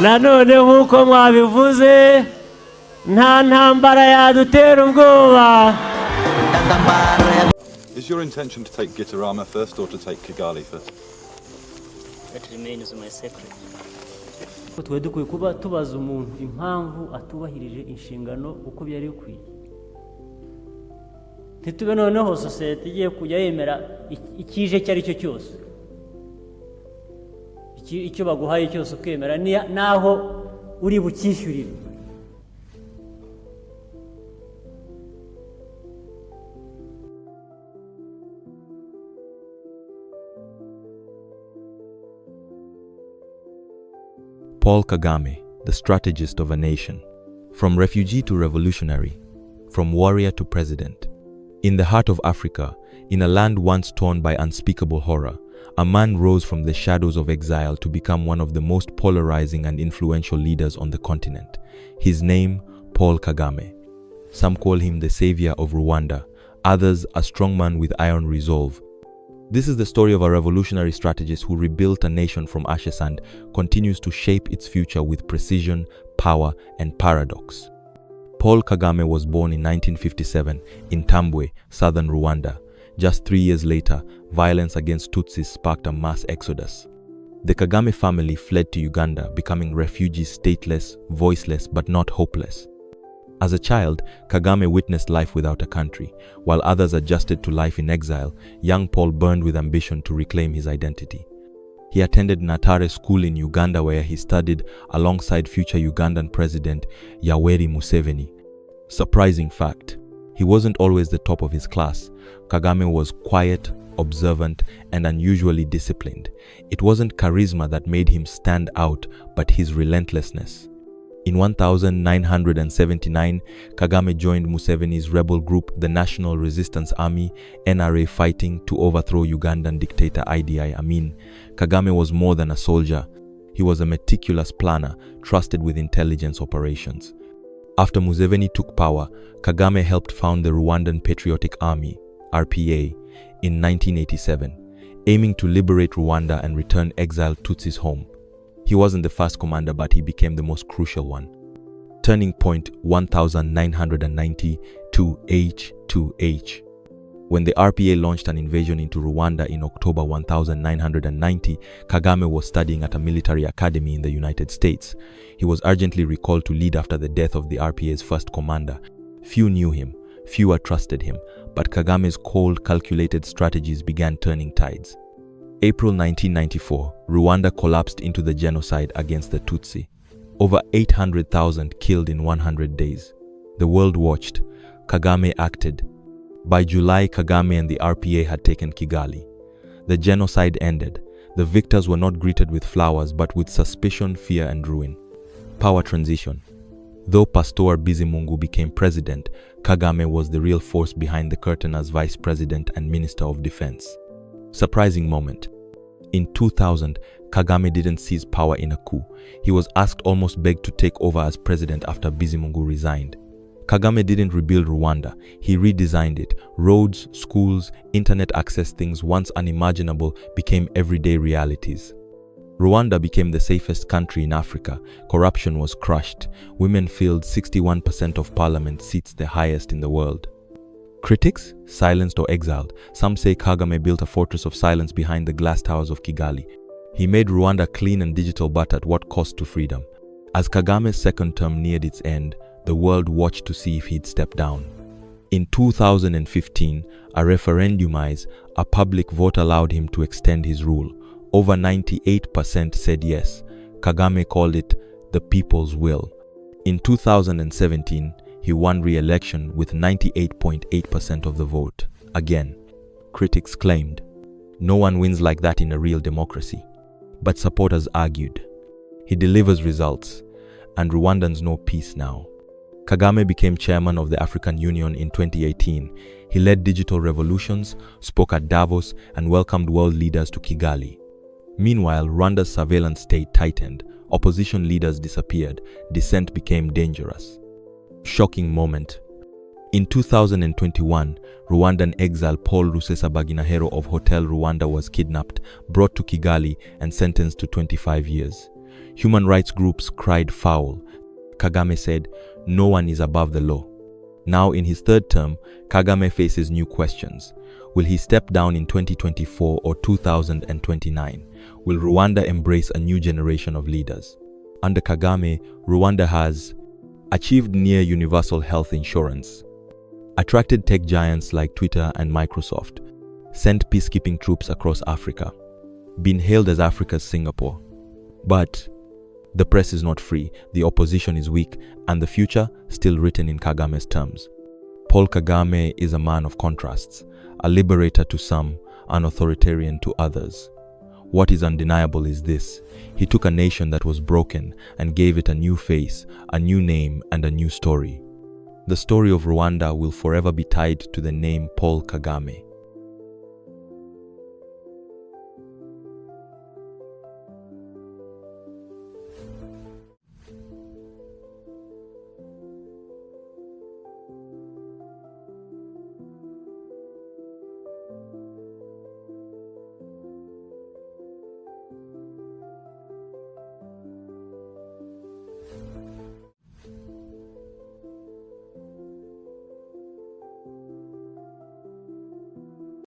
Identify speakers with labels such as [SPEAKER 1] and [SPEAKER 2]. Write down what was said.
[SPEAKER 1] nanone nk'uko mwabivuze nta ntambara yadutera ubwoba.
[SPEAKER 2] Is your intention to take Gitarama first or to take Kigali first?
[SPEAKER 3] That remains my secret.
[SPEAKER 1] Twe dukwiye kuba tubaza umuntu impamvu atubahirije inshingano uko byari bikwiye. Ntitube noneho society igiye kujya yemera ikije cyari cyo cyose. Icyo baguhaye cyose ukemera naho uri bukishyurire.
[SPEAKER 4] Paul Kagame, the strategist of a nation. From refugee to revolutionary, from warrior to president. In the heart of Africa, in a land once torn by unspeakable horror, a man rose from the shadows of exile to become one of the most polarizing and influential leaders on the continent. His name, Paul Kagame. Some call him the savior of Rwanda, others a strong man with iron resolve. This is the story of a revolutionary strategist who rebuilt a nation from ashes and continues to shape its future with precision, power, and paradox. Paul Kagame was born in 1957 in Tambwe, southern Rwanda. Just 3 years later, violence against Tutsis sparked a mass exodus. The Kagame family fled to Uganda, becoming refugees, stateless, voiceless, but not hopeless. As a child, Kagame witnessed life without a country. While others adjusted to life in exile, young Paul burned with ambition to reclaim his identity. He attended Natare School in Uganda, where he studied alongside future Ugandan President Yoweri Museveni. Surprising fact, he wasn't always the top of his class. Kagame was quiet, observant, and unusually disciplined. It wasn't charisma that made him stand out, but his relentlessness. In 1979, Kagame joined Museveni's rebel group, the National Resistance Army, NRA, fighting to overthrow Ugandan dictator Idi Amin. Kagame was more than a soldier. He was a meticulous planner, trusted with intelligence operations. After Museveni took power, Kagame helped found the Rwandan Patriotic Army, RPA, in 1987, aiming to liberate Rwanda and return exiled Tutsis home. He wasn't the first commander, but he became the most crucial one. Turning point 1990 to H2H. When the RPA launched an invasion into Rwanda in October 1990, Kagame was studying at a military academy in the United States. He was urgently recalled to lead after the death of the RPA's first commander. Few knew him, fewer trusted him, but Kagame's cold, calculated strategies began turning tides. April 1994, Rwanda collapsed into the genocide against the Tutsi. Over 800,000 killed in 100 days. The world watched. Kagame acted. By July, Kagame and the RPA had taken Kigali. The genocide ended. The victors were not greeted with flowers, but with suspicion, fear, and ruin. Power transition. Though Pastor Bizimungu became president, Kagame was the real force behind the curtain as vice president and minister of defense. Surprising moment. In 2000, Kagame didn't seize power in a coup. He was asked, almost begged, to take over as president after Bizimungu resigned. Kagame didn't rebuild Rwanda. He redesigned it. Roads, schools, internet access, things once unimaginable became everyday realities. Rwanda became the safest country in Africa. Corruption was crushed. Women filled 61% of parliament seats, the highest in the world. Critics? Silenced or exiled. Some say Kagame built a fortress of silence behind the glass towers of Kigali. He made Rwanda clean and digital, but at what cost to freedom? As Kagame's second term neared its end, the world watched to see if he'd step down. In 2015, a referendumize, a public vote, allowed him to extend his rule. Over 98% said yes. Kagame called it the people's will. In 2017, he won re-election with 98.8% of the vote. Again, critics claimed, no one wins like that in a real democracy. But supporters argued, he delivers results, and Rwandans know peace now. Kagame became chairman of the African Union in 2018. He led digital revolutions, spoke at Davos, and welcomed world leaders to Kigali. Meanwhile, Rwanda's surveillance state tightened, opposition leaders disappeared, dissent became dangerous. Shocking moment. In 2021, Rwandan exile Paul Rusesabagina of Hotel Rwanda was kidnapped, brought to Kigali, and sentenced to 25 years. Human rights groups cried foul. Kagame said, "No one is above the law." Now in his third term, Kagame faces new questions. Will he step down in 2024 or 2029? Will Rwanda embrace a new generation of leaders? Under Kagame, Rwanda has achieved near universal health insurance, attracted tech giants like Twitter and Microsoft, sent peacekeeping troops across Africa, been hailed as Africa's Singapore. But the press is not free, the opposition is weak, and the future still written in Kagame's terms. Paul Kagame is a man of contrasts, a liberator to some, an authoritarian to others. What is undeniable is this: he took a nation that was broken and gave it a new face, a new name, and a new story. The story of Rwanda will forever be tied to the name Paul Kagame.